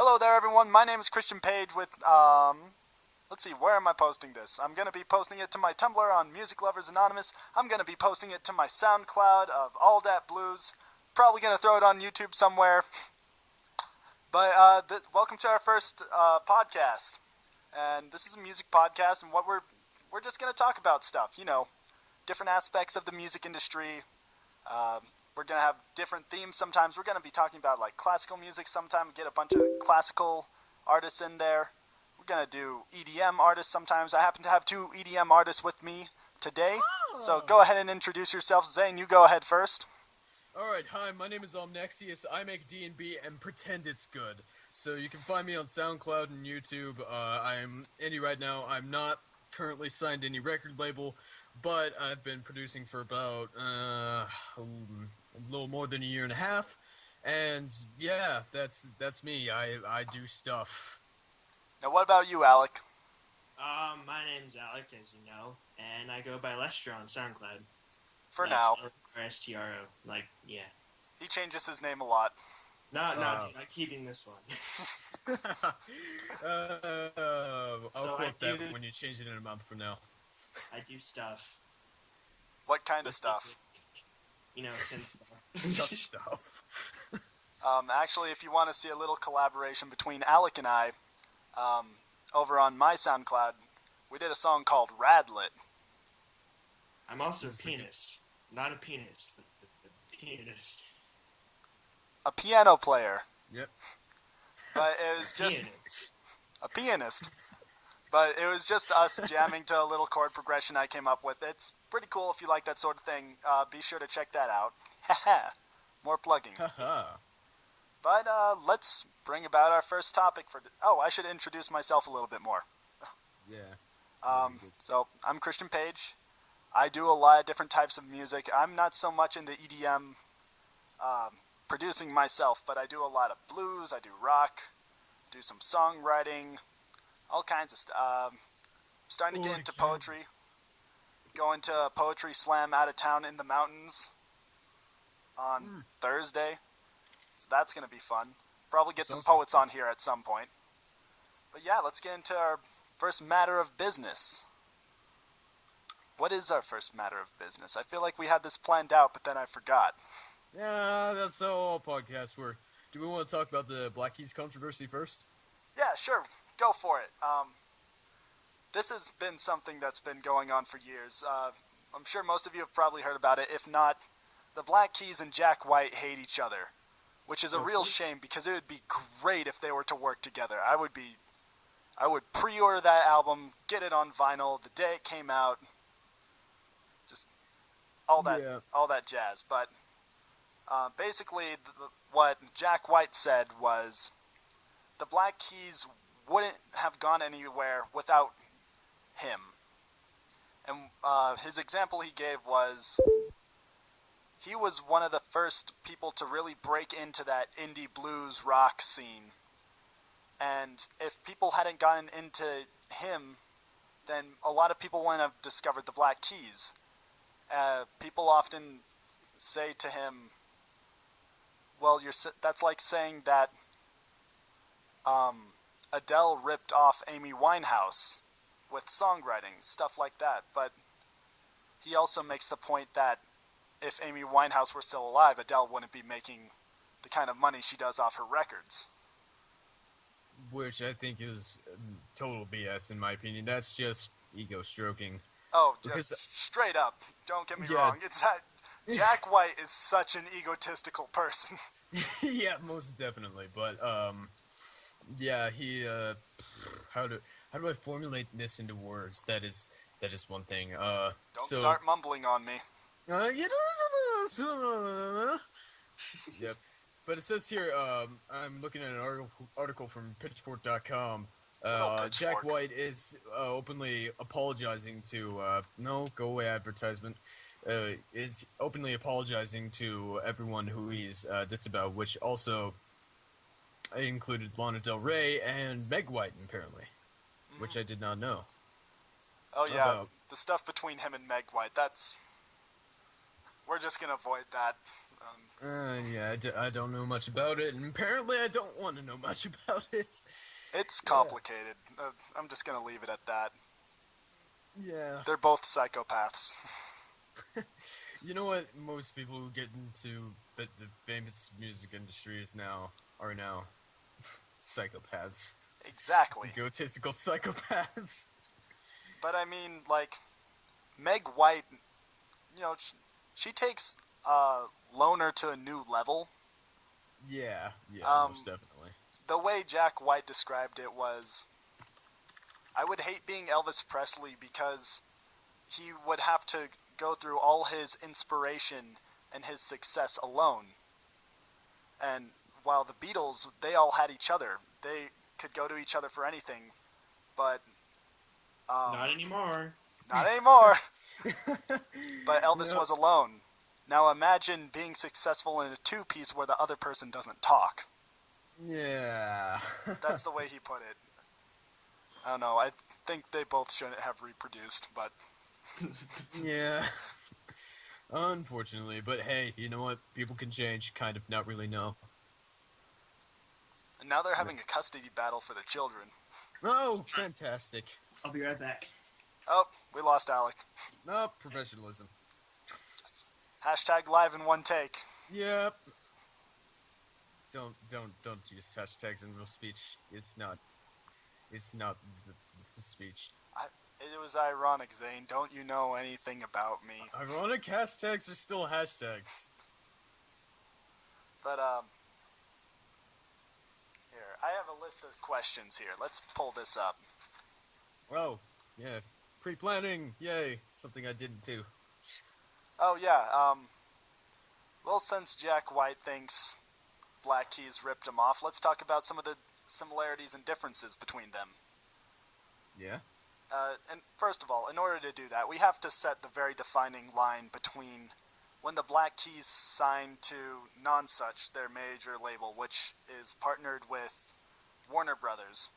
Hello there, everyone. My name is Christian Page with, let's see, where am I posting this? I'm going to be posting it to my Tumblr on Music Lovers Anonymous. I'm going to be posting it to my SoundCloud of All Dat Blues. Probably going to throw it on YouTube somewhere. But, welcome to our first, podcast. And this is a music podcast, and what we're just going to talk about stuff, you know, different aspects of the music industry. We're going to have different themes. Sometimes we're going to be talking about like classical music. Sometimes get a bunch of classical artists in there. We're going to do EDM artists sometimes. I happen to have two EDM artists with me today. So go ahead and introduce yourself. Zane, you go ahead first. Alright, hi, my name is Omnexius. I make D&B and pretend it's good. So you can find me on SoundCloud and YouTube. I'm indie right now. I'm not currently signed to any record label, but I've been producing for about a little more than a year and a half. And yeah, that's me. I do stuff. Now what about you, Alec? My name's Alec, as you know, and I go by Lestro on SoundCloud. For now. Lestro, like, yeah. He changes his name a lot. No, dude, I'm keeping this one. I'll quote that when you change it in a month from now. I do stuff. What kind of stuff? You know, synth stuff. Just stuff. Actually, if you want to see a little collaboration between Alec and I, over on my SoundCloud, we did a song called Radlet. I'm also a pianist. Not a pianist, but a pianist. A piano player. Yep. But it was just... Pianist. A pianist. But it was just us jamming to a little chord progression I came up with. It's pretty cool if you like that sort of thing. Be sure to check that out. Haha. More plugging. But let's bring about our first topic for... Oh, I should introduce myself a little bit more. Yeah. So, I'm Christian Page. I do a lot of different types of music. I'm not so much in the EDM producing myself, but I do a lot of blues, I do rock, do some songwriting, all kinds of stuff. Starting to get into poetry. Going to a poetry slam out of town in the mountains on Thursday. So that's going to be fun. Probably get some poets on here at some point. But yeah, let's get into our first matter of business. What is our first matter of business? I feel like we had this planned out, but then I forgot. Yeah, that's how all podcasts work. Do we want to talk about the Black Keys controversy first? Yeah, sure. Go for it. This has been something that's been going on for years. I'm sure most of you have probably heard about it. If not, the Black Keys and Jack White hate each other, which is a real shame because it would be great if they were to work together. I would pre-order that album, get it on vinyl the day it came out. Just all that jazz. But basically, what Jack White said was the Black Keys wouldn't have gone anywhere without him. And his example he gave was he was one of the first people to really break into that indie blues rock scene. And if people hadn't gotten into him, then a lot of people wouldn't have discovered the Black Keys. People often say to him, well, that's like saying that Adele ripped off Amy Winehouse with songwriting, stuff like that. But he also makes the point that if Amy Winehouse were still alive, Adele wouldn't be making the kind of money she does off her records. Which I think is total BS in my opinion. That's just ego stroking. Oh, just straight up. Don't get me wrong. It's that Jack White is such an egotistical person. Yeah, most definitely. But yeah, he how do I formulate this into words? That is one thing. Don't start mumbling on me. Yep. But it says here, I'm looking at an article from Pitchfork.com. Jack White is openly apologizing to no, go away advertisement. Is openly apologizing to everyone who he's dissed about, which also included Lana Del Rey and Meg White, apparently, which I did not know. Oh yeah, the stuff between him and Meg White, we're just gonna avoid that. Yeah, I don't know much about it, and apparently I don't want to know much about it. It's complicated. I'm just gonna leave it at that. Yeah. They're both psychopaths. You know what? Most people who get into the famous music industries are now psychopaths. Exactly. Egotistical psychopaths. But I mean, like, Meg White, you know, she takes Loner to a new level. Yeah, most definitely. The way Jack White described it was, I would hate being Elvis Presley because he would have to go through all his inspiration and his success alone. And while the Beatles, they all had each other. They could go to each other for anything, but Not anymore. not anymore. But Elvis was alone. Now imagine being successful in a two-piece where the other person doesn't talk. Yeah. That's the way he put it. I don't know. I think they both shouldn't have reproduced, but Yeah. Unfortunately, but hey, you know what? People can change, kind of, not really know. and now they're having a custody battle for the children. Oh, fantastic. I'll be right back. Oh, we lost Alec. Oh, professionalism. Hashtag live in one take. Yep. Don't use hashtags in real speech. It's not the speech. It was ironic, Zane. Don't you know anything about me? Ironic hashtags are still hashtags. But, here, I have a list of questions here. Let's pull this up. Oh, yeah. Pre-planning, yay. Something I didn't do. Oh, yeah, well, since Jack White thinks Black Keys ripped him off, let's talk about some of the similarities and differences between them. Yeah? And first of all, in order to do that, we have to set the very defining line between when the Black Keys signed to Nonsuch, their major label, which is partnered with Warner Brothers.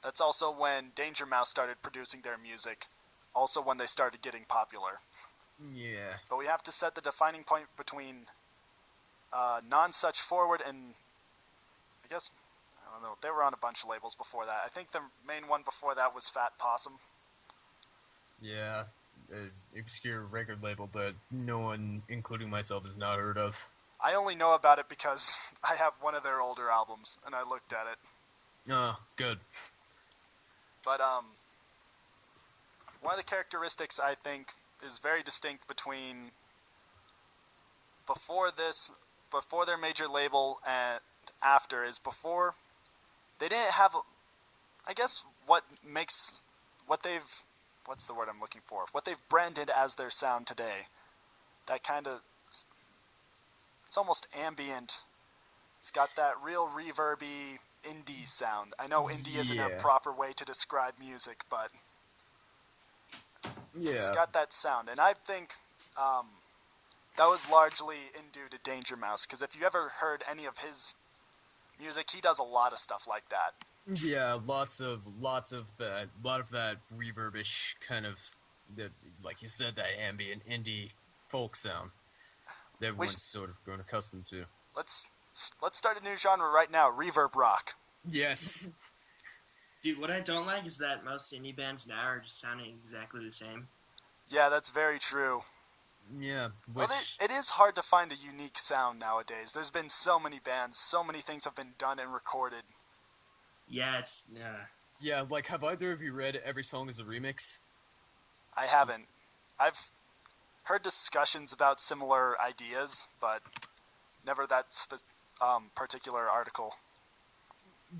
That's also when Danger Mouse started producing their music, also when they started getting popular. Yeah. But we have to set the defining point between Nonsuch Forward and, I guess, I don't know, they were on a bunch of labels before that. I think the main one before that was Fat Possum. Yeah. An obscure record label that no one, including myself, has not heard of. I only know about it because I have one of their older albums, and I looked at it. Oh, good. But, one of the characteristics I think is very distinct between before their major label and after is before they didn't have, I guess what they've branded as their sound today. That kind of, it's almost ambient. It's got that real reverby indie sound. I know indie isn't a proper way to describe music, but it's got that sound. And I think that was largely in due to Danger Mouse, because if you ever heard any of his music, he does a lot of stuff like that. Yeah, lots of that, reverbish kind of, like you said, that ambient indie folk sound that everyone's sort of grown accustomed to. Let's start a new genre right now, reverb rock. Yes. Dude, what I don't like is that most indie bands now are just sounding exactly the same. Yeah, that's very true. Yeah, Well, it is hard to find a unique sound nowadays. There's been so many bands, so many things have been done and recorded. Yeah, Yeah, like, have either of you read Every Song is a Remix? I haven't. I've heard discussions about similar ideas, but never that particular article.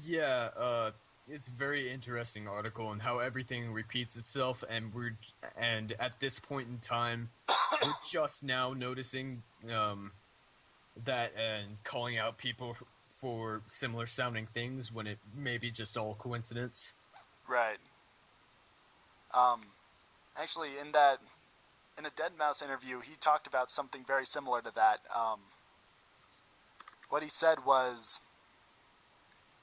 Yeah, it's a very interesting article on how everything repeats itself, and at this point in time, we're just now noticing that and calling out people for similar sounding things when it may be just all coincidence. Right. Actually, in a Dead Mouse interview, he talked about something very similar to that. What he said was,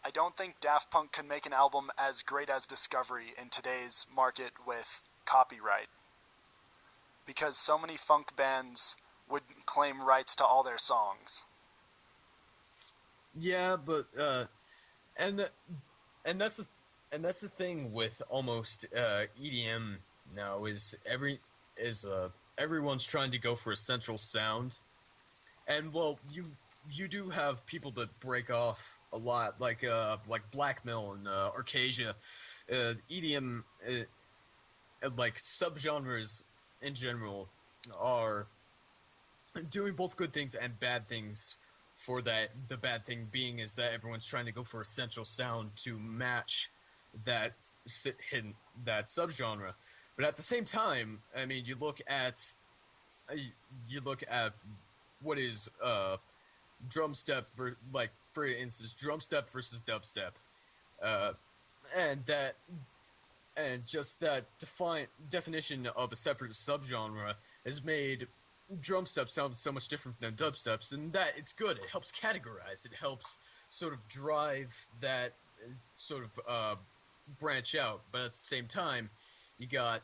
I don't think Daft Punk can make an album as great as Discovery in today's market with copyright. Because so many funk bands would claim rights to all their songs. Yeah, but and and that's the thing with almost EDM now is everyone's trying to go for a central sound, and well, you do have people that break off a lot, like blackmail and Arcasia, EDM, like subgenres in general are doing both good things and bad things. For that, the bad thing being is that everyone's trying to go for a central sound to match that hidden that subgenre. But at the same time, I mean, you look at what is drum step for instance, drum step versus dubstep, uh, and that and just that definition of a separate subgenre has made drum step sound so much different than dubsteps, and that it's good. It helps categorize. It helps sort of drive that sort of branch out. But at the same time, you got,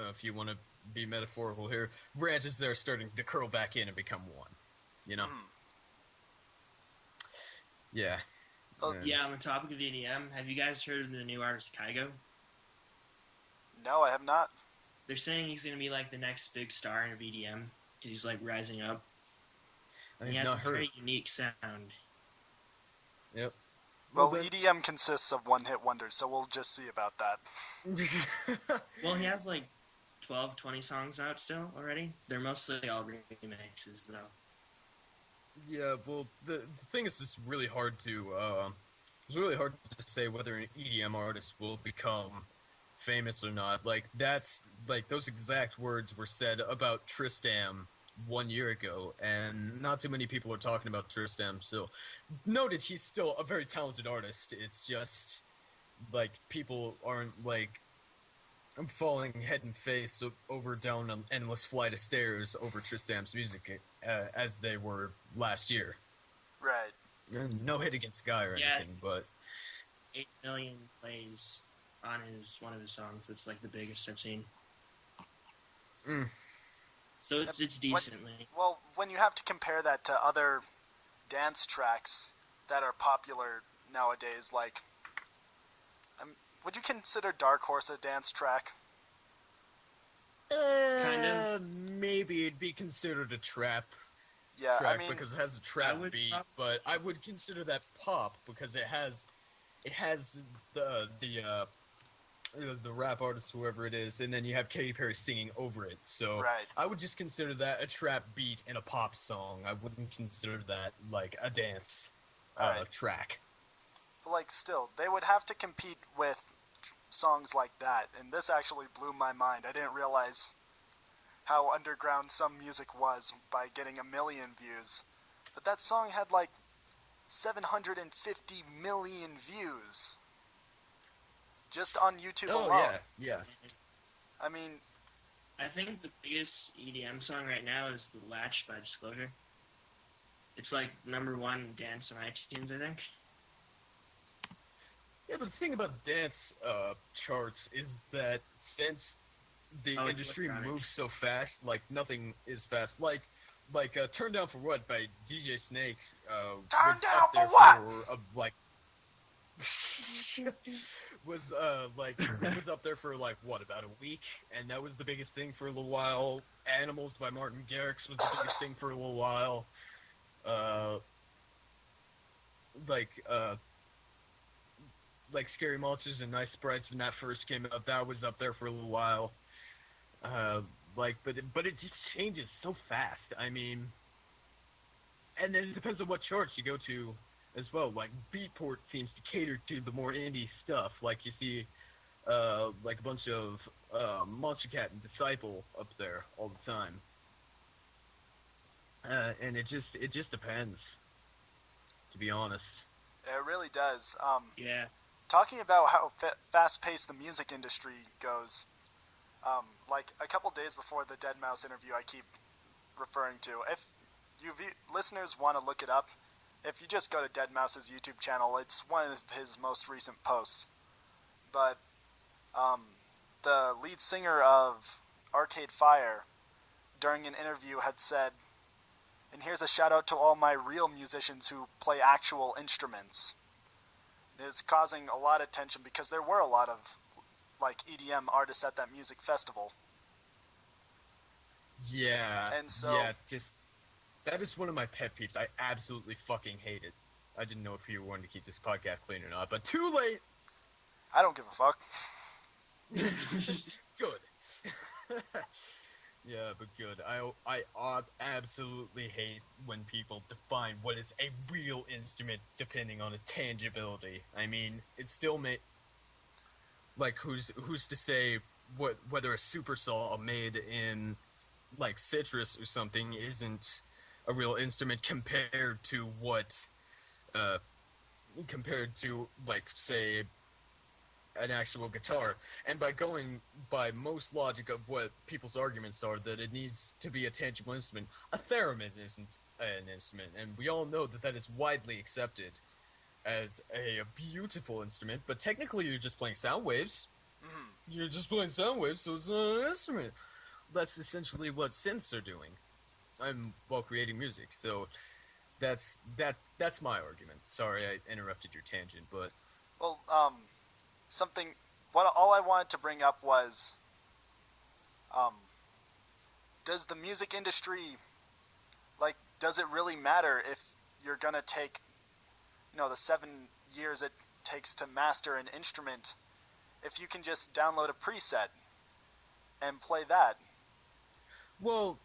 if you want to be metaphorical here, branches that are starting to curl back in and become one. You know? Yeah. Yeah, on the topic of EDM, have you guys heard of the new artist Kygo? No, I have not. They're saying he's going to be like the next big star in EDM because he's like rising up. And he has a very unique sound. Yep. Well, EDM consists of one-hit wonders, so we'll just see about that. Well, he has like 12, 20 songs out still already. They're mostly all remixes, though. Yeah, well, the thing is, it's really hard to say whether an EDM artist will become famous or not. Like that's like those exact words were said about Tristam 1 year ago, and not too many people are talking about Tristam. So, noted, he's still a very talented artist. It's just like people aren't like I'm falling head and face over down an endless flight of stairs over Tristam's music as they were last year. Right. No hit against Guy or anything, but 8 million plays on one of his songs. It's like the biggest I've seen. So it's decently. Well, when you have to compare that to other dance tracks that are popular nowadays, like, would you consider Dark Horse a dance track? Kind of. Maybe it'd be considered a trap. Yeah, track I mean, because it has a trap beat, but I would consider that pop because it has the rap artist, whoever it is, and then you have Katy Perry singing over it. So right. I would just consider that a trap beat and a pop song. I wouldn't consider that like a dance track. But like, still, they would have to compete with songs like that, and this actually blew my mind. I didn't realize how underground some music was by getting 1 million views. But that song had like 750 million views. Just on YouTube alone. Yeah. I mean, I think the biggest EDM song right now is The Latch by Disclosure. It's like #1 dance on iTunes, I think. Yeah, but the thing about dance charts is that since the industry moves so fast, like nothing is fast. Like "Turn Down for What" by DJ Snake Turn Down for What? Was up there for like what, about a week, and that was the biggest thing for a little while. "Animals" by Martin Garrix was the biggest thing for a little while. Like "Scary Monsters" and "Nice Sprites" when that first came out, that was up there for a little while. But it just changes so fast. I mean, and then it depends on what charts you go to as well. Like Beatport seems to cater to the more indie stuff. Like you see, like a bunch of Monster Cat and Disciple up there all the time. And it just depends, to be honest. It really does. Yeah. Talking about how fast-paced the music industry goes, like a couple days before the Deadmau5 interview I keep referring to, if you listeners want to look it up, if you just go to Deadmau5's YouTube channel, it's one of his most recent posts. But the lead singer of Arcade Fire during an interview had said, and here's a shout out to all my real musicians who play actual instruments. It is causing a lot of tension because there were a lot of like EDM artists at that music festival. Yeah. And so that is one of my pet peeves. I absolutely fucking hate it. I didn't know if you wanted to keep this podcast clean or not, but too late. I don't give a fuck. Good. Yeah, but good. I absolutely hate when people define what is a real instrument depending on its tangibility. I mean, it still like who's to say whether a super saw made in like citrus or something isn't a real instrument compared to like say an actual guitar. And by most logic of what people's arguments are, that it needs to be a tangible instrument, a theremin isn't an instrument, and we all know that is widely accepted as a beautiful instrument, but technically you're just playing sound waves. You're just playing sound waves, so it's not an instrument. That's essentially what synths are doing while creating music. So that's my argument. Sorry I interrupted your tangent, but Well, all I wanted to bring up was, does the music industry, like, does it really matter if you're gonna take, the 7 years it takes to master an instrument, if you can just download a preset and play that? Well,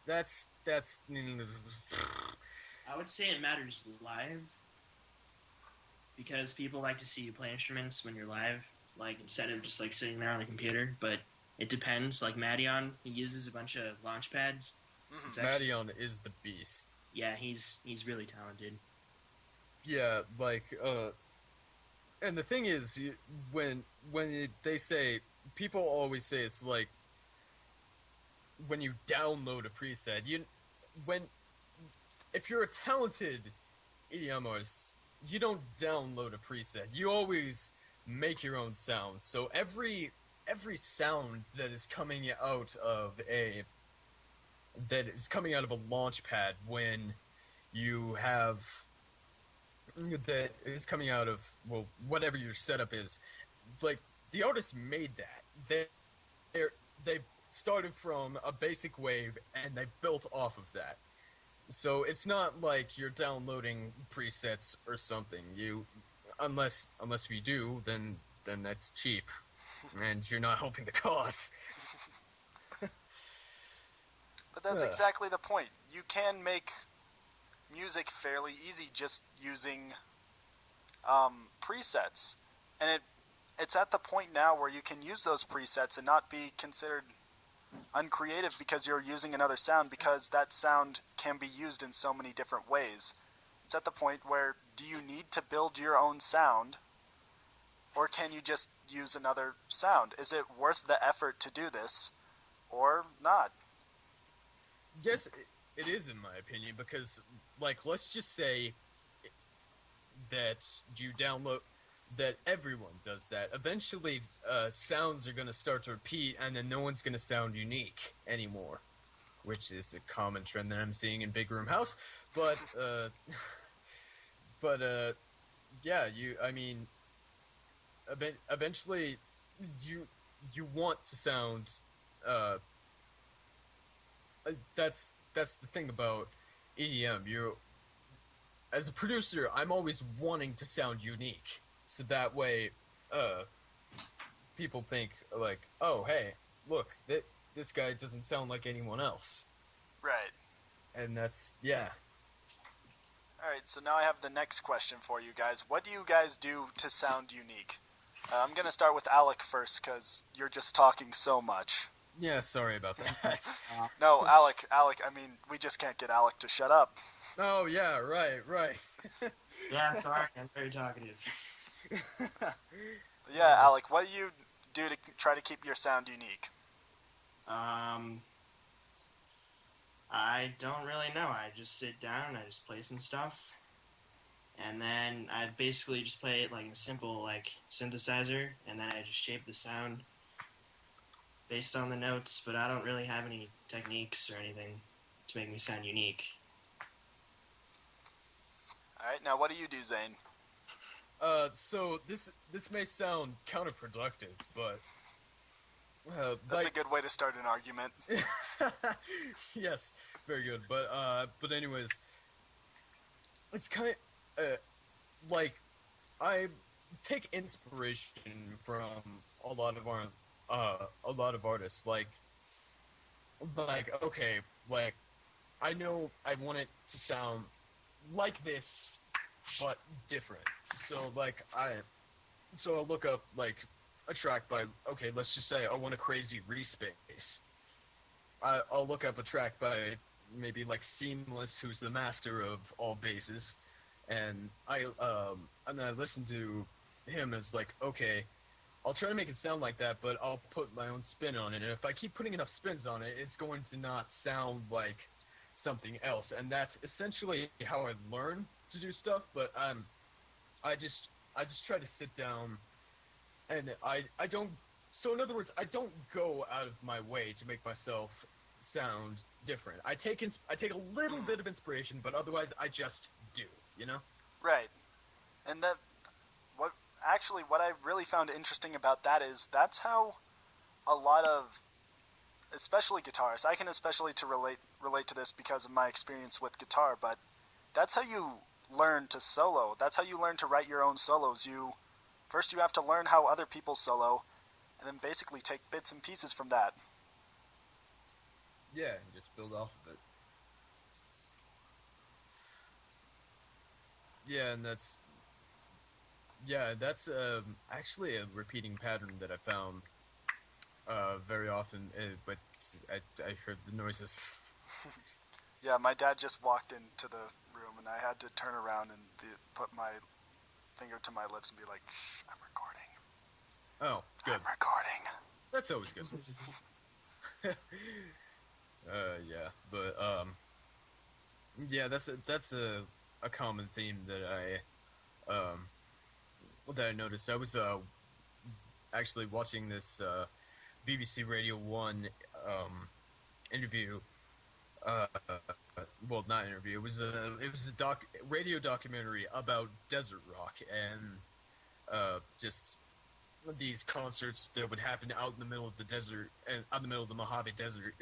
that's I would say it matters live, because people like to see you play instruments when you're live, like instead of just like sitting there on a computer. But it depends. Like Madion, he uses a bunch of launch pads. Madion is the beast. Yeah, he's really talented. Yeah, like and the thing is, they say, people always say it's like when you download a preset, if you're a talented EDM artist, you don't download a preset. You always make your own sound. So every sound that is coming out of a launch pad when you have that is coming out of whatever your setup is, like the artist made that. They started from a basic wave and they built off of that. So it's not like you're downloading presets or something. Unless we do, then that's cheap, and you're not helping the cause. But that's exactly the point. You can make music fairly easy just using presets, and it's at the point now where you can use those presets and not be considered uncreative because you're using another sound, because that sound can be used in so many different ways. It's at the point where, do you need to build your own sound, or can you just use another sound? Is it worth the effort to do this or not? Yes, it is, in my opinion, because like, let's just say that you download that everyone does that. Eventually, sounds are going to start to repeat, and then no one's going to sound unique anymore, which is a common trend that I'm seeing in Big Room House. But, yeah, eventually, you want to sound. That's the thing about EDM. As a producer, I'm always wanting to sound unique. So that way, people think, like, oh, hey, look, this guy doesn't sound like anyone else. Right. And that's, yeah. Alright, so now I have the next question for you guys. What do you guys do to sound unique? I'm going to start with Alec first, because you're just talking so much. Yeah, sorry about that. No, Alec, I mean, we just can't get Alec to shut up. Oh, yeah, right. Yeah, sorry, I'm very talkative. Yeah, Alec, what do you do to try to keep your sound unique? I don't really know. I just sit down and I just play some stuff, and then I basically just play it like a simple like synthesizer, and then I just shape the sound based on the notes, but I don't really have any techniques or anything to make me sound unique. Alright, now what do you do, Zane? So this may sound counterproductive, but That's a good way to start an argument. yes, very good. But anyways, it's kind of like I take inspiration from a lot of artists. Like okay, like I know I want it to sound like this, but different. So I'll look up like a track by, okay, let's just say I want a crazy re-space. I'll look up a track by maybe like Seamless, who's the master of all basses, and then I listen to him as like, okay, I'll try to make it sound like that, but I'll put my own spin on it, and if I keep putting enough spins on it, it's going to not sound like something else, and that's essentially how I learn to do stuff. But I just try to sit down, and I don't. So in other words, I don't go out of my way to make myself sound different. I take a little bit of inspiration, but otherwise I just do. You know? Right. And what I really found interesting about that is that's how a lot of, especially guitarists, I can especially relate to this because of my experience with guitar, but that's how you learn to solo. That's how you learn to write your own solos. First you have to learn how other people solo, and then basically take bits and pieces from that. Yeah, and just build off of it. Yeah, and that's actually a repeating pattern that I found very often. But I heard the noises. Yeah, my dad just walked into the room, and I had to turn around and put my finger to my lips and be like, "Shh, I'm recording." Oh, good. I'm recording. That's always good. Yeah, but yeah, that's a common theme that I noticed. I was actually watching this BBC Radio 1 interview. Well, not interview. It was a radio documentary about desert rock and just these concerts that would happen out in the middle of the desert and out in the middle of the Mojave Desert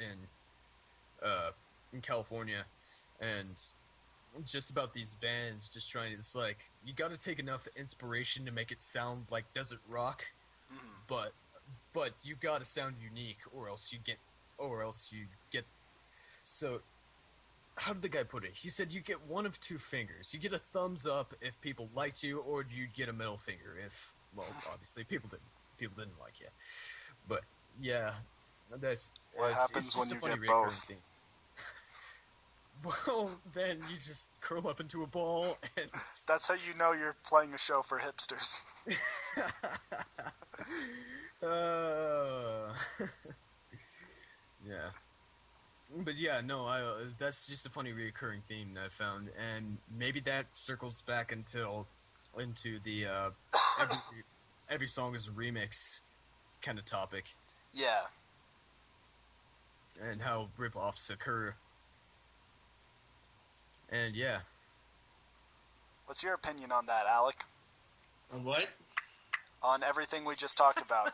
in California, and just about these bands just trying. It's like you got to take enough inspiration to make it sound like desert rock, but you got to sound unique, or else you get. So, how did the guy put it? He said you get one of two fingers. You get a thumbs up if people liked you, or you get a middle finger if, well, obviously people didn't like you. But yeah, that's what happens it's when just you a funny get recurring both. thing. Well, then you just curl up into a ball, and That's how you know you're playing a show for hipsters. Yeah. But yeah, no, that's just a funny recurring theme that I found, and maybe that circles back into the every song is a remix kind of topic, Yeah. and how rip-offs occur. And yeah. What's your opinion on that, Alec? On what? On everything we just talked about.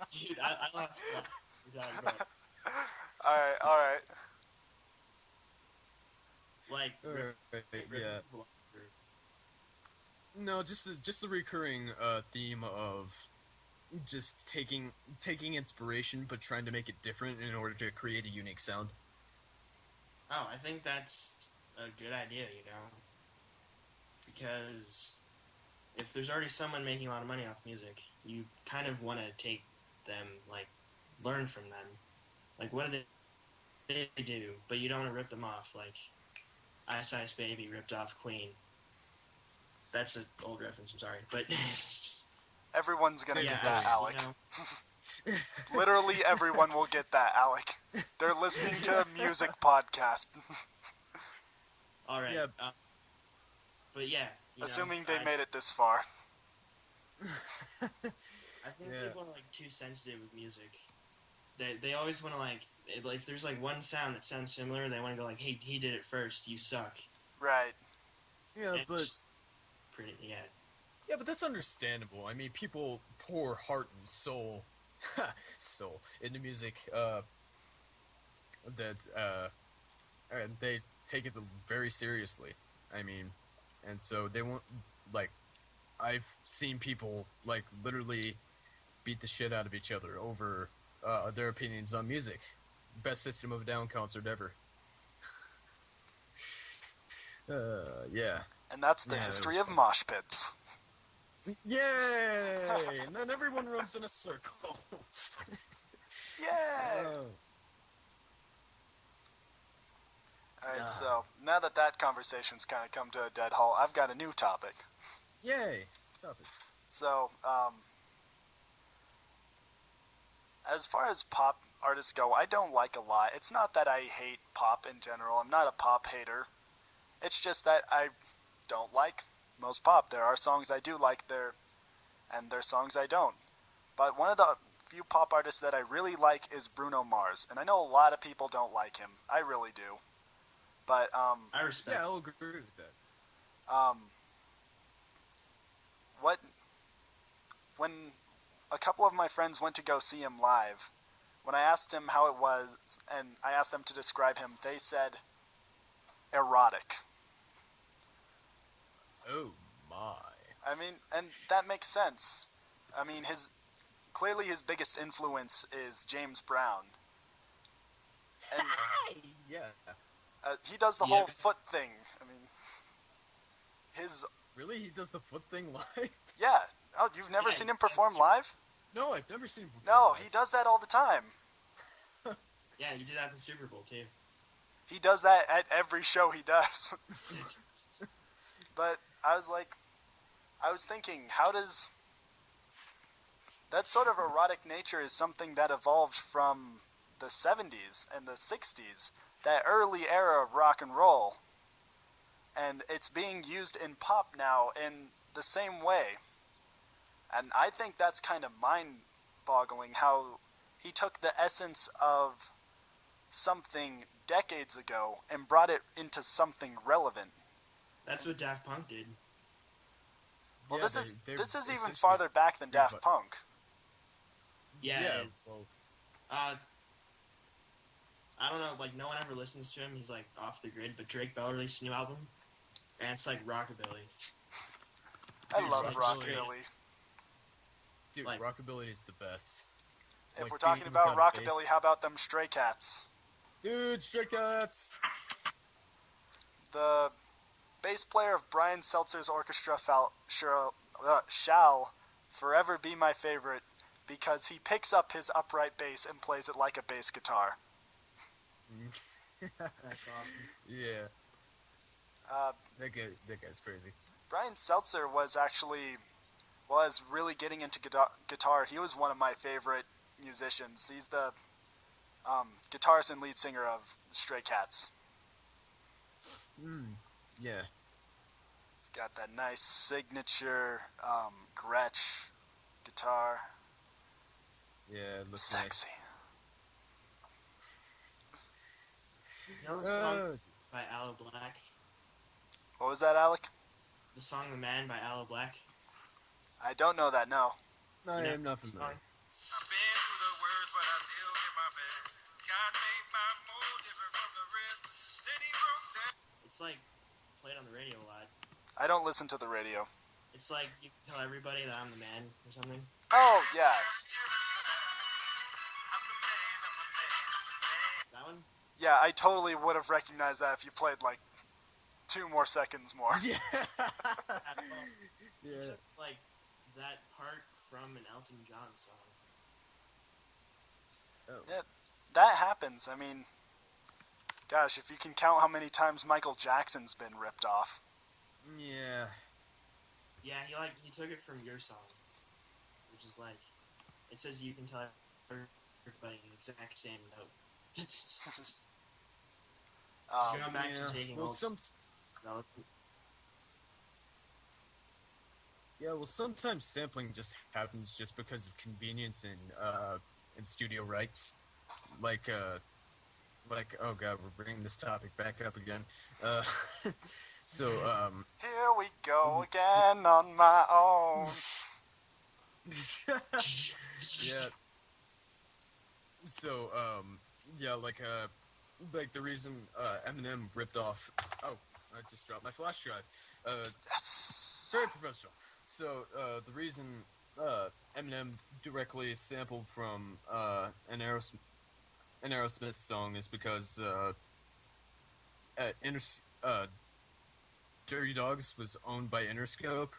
Dude, I lost what you're talking about. Alright. Like, Yeah. No, just the recurring theme of just taking inspiration but trying to make it different in order to create a unique sound. Oh, I think that's a good idea, you know? Because if there's already someone making a lot of money off music, you kind of want to take them, like, learn from them. Like, what do they do? But you don't want to rip them off, like Ice Ice Baby ripped off Queen. That's an old reference, I'm sorry. But Everyone's gonna get that, you Alec. know. Literally everyone will get that, Alec. They're listening to a music podcast. Alright. Yeah. But yeah. Assuming they made it this far. I think Yeah. people are, like, too sensitive with music. they always want to like if there's like one sound that sounds similar, they want to go like, hey, he did it first, you suck. Right. Yeah, It's but just pretty yeah, but that's understandable. I mean, people pour heart and soul into music. That and they take it very seriously. I mean, and so they won't like. I've seen people like literally beat the shit out of each other over their opinions on music. Best System of a Down concert ever. Yeah. And that's the Yeah, that history was of fun. mosh pits. Yay! And then everyone runs in a circle. Yay! Oh. Alright, so now that conversation's kind of come to a dead halt, I've got a new topic. Yay! Topics. So, as far as pop artists go, I don't like a lot. It's not that I hate pop in general. I'm not a pop hater. It's just that I don't like most pop. There are songs I do like there, and there are songs I don't. But one of the few pop artists that I really like is Bruno Mars, and I know a lot of people don't like him. I really do. But I respect. Yeah, I'll agree with that. what when a couple of my friends went to go see him live, when I asked them how it was and I asked them to describe him, they said erotic. Oh my. I mean, and that makes sense. I mean, clearly his biggest influence is James Brown. And Yeah. he does the Yeah. whole foot thing. I mean, Really? He does the foot thing live? yeah. Oh, you've never Yeah, seen him that's perform super- live? No, I've never seen him perform No, live. he does that all the time. Yeah, you did that in the Super Bowl too. He does that at every show he does. But I was thinking, how does that sort of erotic nature is something that evolved from the 70s and the 60s, that early era of rock and roll. And it's being used in pop now in the same way. And I think that's kind of mind-boggling how he took the essence of something decades ago and brought it into something relevant. That's what Daft Punk did. Well, Yeah, this they're is even essentially- farther back than Daft but- Punk. Yeah. Yeah, it's- well, I don't know. Like no one ever listens to him. He's like off the grid. But Drake Bell released a new album, and it's like rockabilly. I Dude, love rockabilly rockabilly. dude, like- rockabilly is the best. If Like, we're talking being about without a rockabilly, face. how about them Stray Cats? Dude, Stray Cats! The bass player of Brian Seltzer's orchestra shall forever be my favorite because he picks up his upright bass and plays it like a bass guitar. That's awesome. Yeah, Uh, that guy's crazy. Brian Seltzer was really getting into guitar. He was one of my favorite musicians. He's the guitarist and lead singer of Stray Cats. Yeah. He's got that nice signature Gretsch guitar. Yeah, it looks Sexy. You know the nice. song by Aloe Black? What was that, Alec? The song "The Man" by Aloe Black. I don't know that, no. I You know am not the familiar. song? I've been through the worst, but I still get my best. God made my mold different from the rest. Steady broke down. It's like played on the radio a lot. I don't listen to the radio. It's like you can tell everybody that I'm the man or something. Oh, yeah. I'm the man, I'm the man, man. That one? Yeah, I totally would have recognized that if you played like 2 more seconds more. Yeah. Well, Yeah. took like that part from an Elton John song. Oh. Yeah, that happens. I mean, gosh, if you can count how many times Michael Jackson's been ripped off. Yeah. Yeah, he took it from your song, which is like it says you can tell everybody the exact same note. It's just going back yeah. to taking Well, old sometimes sampling just happens just because of convenience and studio rights. oh god, we're bringing this topic back up again. Uh, so Here we go again on my own. yeah. So yeah, like the reason Eminem ripped off. Oh, I just dropped my flash drive. Yes. Very professional. So the reason Eminem directly sampled from an Aerosmith song is because Dirty Dogs was owned by Interscope,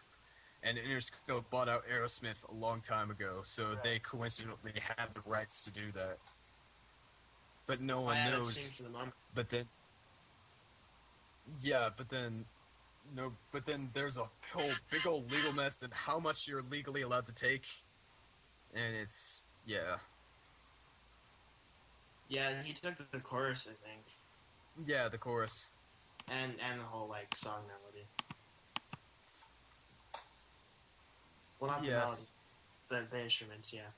and Interscope bought out Aerosmith a long time ago, so they coincidentally have the rights to do that. But no one knows. But then, yeah, but then, no, but then there's a whole big old legal mess and how much you're legally allowed to take, and it's yeah. Yeah, he took the chorus, I think, Yeah, the chorus. and the whole like song melody. Well, not Yes. the melody, the instruments. Yeah.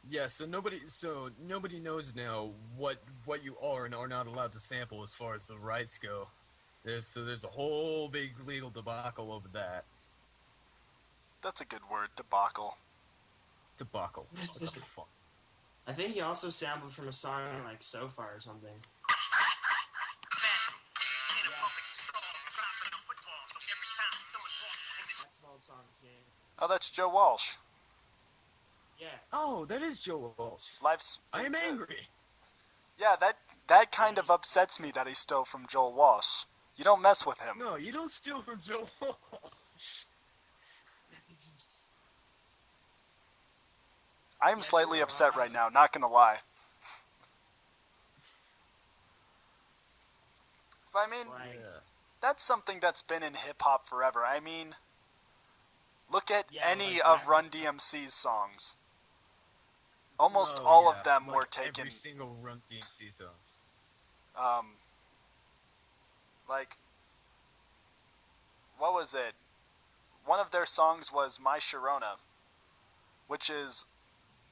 Yeah, so nobody knows now what you are and are not allowed to sample as far as the rights go. There's a whole big legal debacle over that. That's a good word, debacle. Debacle. What the fuck? I think he also sampled from a song like So Far or something. That's an old song too. Oh, that's Joe Walsh. Yeah. Oh, that is Joe Walsh. Life's I am good. angry. Yeah, that kind of upsets me that he stole from Joel Walsh. You don't mess with him. No, you don't steal from Joe Walsh. I'm slightly upset right now, not gonna lie. But I mean, Like, that's something that's been in hip-hop forever. I mean, look at Yeah, any like of that. Run DMC's songs. Almost Oh, all yeah, of them like were taken, Every single Run DMC song. like, what was it? One of their songs was My Sharona, which is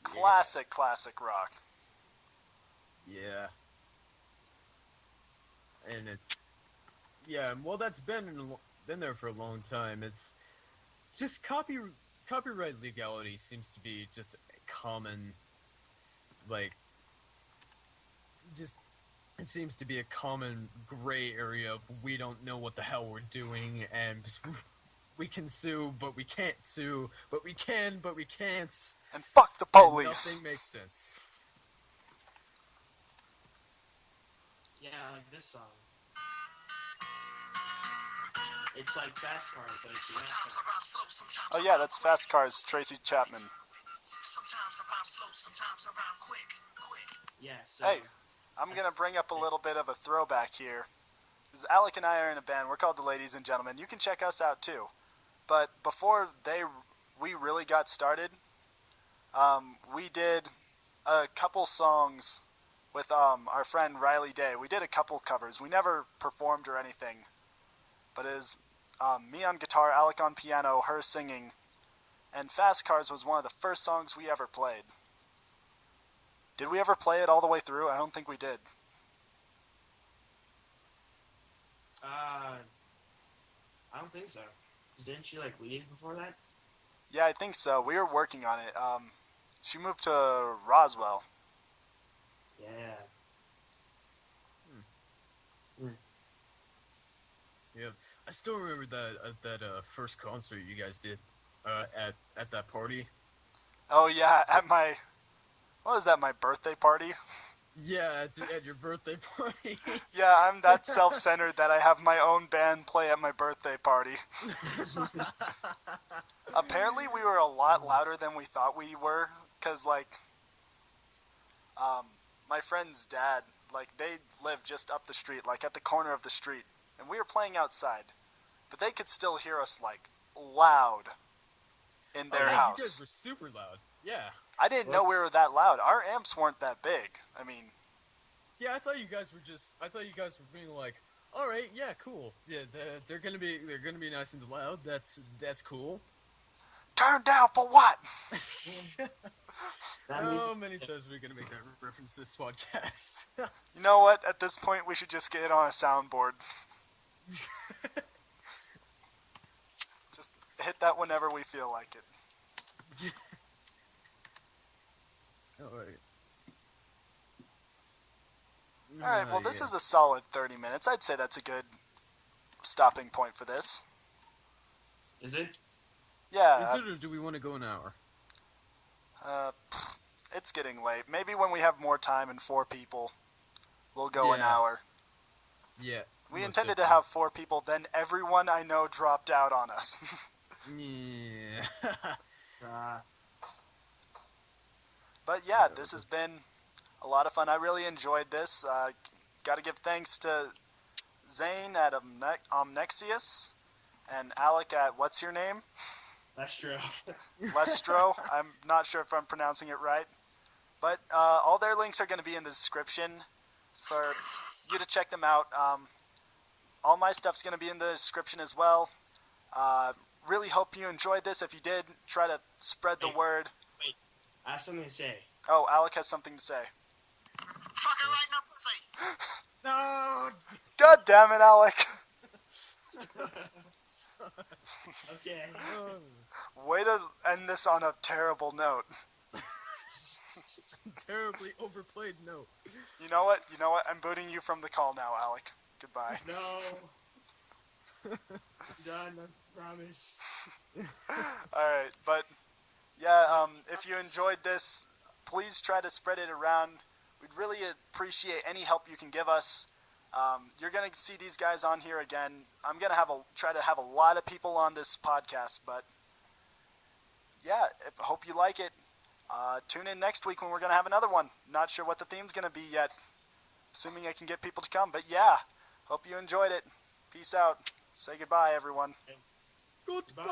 classic rock. Yeah. And it's well, that's been there for a long time. It's just copyright legality seems to be just a common, like, just it seems to be a common gray area of we don't know what the hell we're doing, and we can sue, but we can't sue, but we can, but we can't. And fuck the And police. nothing makes sense. yeah, like this song. It's like Fast Car, but it's the Oh yeah, that's Fast Car's Tracy Chapman. Yeah, so... Hey, I'm gonna bring up a little bit of a throwback here. 'Cause Alec and I are in a band. We're called the Ladies and Gentlemen. You can check us out too. But before we really got started, we did a couple songs with our friend Riley Day. We did a couple covers. We never performed or anything, but it was me on guitar, Alec on piano, her singing, and Fast Cars was one of the first songs we ever played. Did we ever play it all the way through? I don't think we did. I don't think so. Didn't she, like, leave before that? Yeah, I think so. We were working on it. She moved to Roswell. Yeah. Yeah, I still remember that first concert you guys did at that party. Oh yeah, at my, what was that, my birthday party? Yeah, at your birthday party. Yeah, I'm that self-centered that I have my own band play at my birthday party. Apparently we were a lot louder than we thought we were, because, like, my friend's dad, like, they live just up the street, like, at the corner of the street, and we were playing outside, but they could still hear us, like, loud in their house. You guys were super loud. Yeah. I didn't know we were that loud. Our amps weren't that big. I mean... Yeah, I thought you guys were being like, all right, yeah, cool. Yeah, they're gonna be nice and loud. That's cool. Turned down for what? That music- How many times are we gonna make that reference this podcast? You know what? At this point, we should just get it on a soundboard. Just hit that whenever we feel like it. Alright. Alright, well, this is a solid 30 minutes. I'd say that's a good stopping point for this. Is it? Yeah. Is it, or do we want to go an hour? It's getting late. Maybe when we have more time and 4 people, we'll go an Yeah. hour. Yeah. We most intended to definitely. have 4 people, then everyone I know dropped out on us. Yeah. But yeah, this has been a lot of fun. I really enjoyed this. Got to give thanks to Zane at Omnexius and Alec at what's your name? That's true. Lestro. I'm not sure if I'm pronouncing it right. But all their links are going to be in the description for you to check them out. All my stuff's going to be in the description as well. Really hope you enjoyed this. If you did, try to spread the Hey. word. I have something to say. Oh, Alec has something to say. Fuck it right in the pussy. No. God damn it, Alec. Okay. Way to end this on a terrible note. Terribly overplayed note. You know what? I'm booting you from the call now, Alec. Goodbye. No. I'm done. I promise. Alright, but yeah, if you enjoyed this, please try to spread it around. We'd really appreciate any help you can give us. You're going to see these guys on here again. I'm going to try to have a lot of people on this podcast, but yeah, hope you like it. Tune in next week when we're going to have another one. Not sure what the theme's going to be yet, assuming I can get people to come, but yeah, hope you enjoyed it. Peace out. Say goodbye, everyone. Goodbye.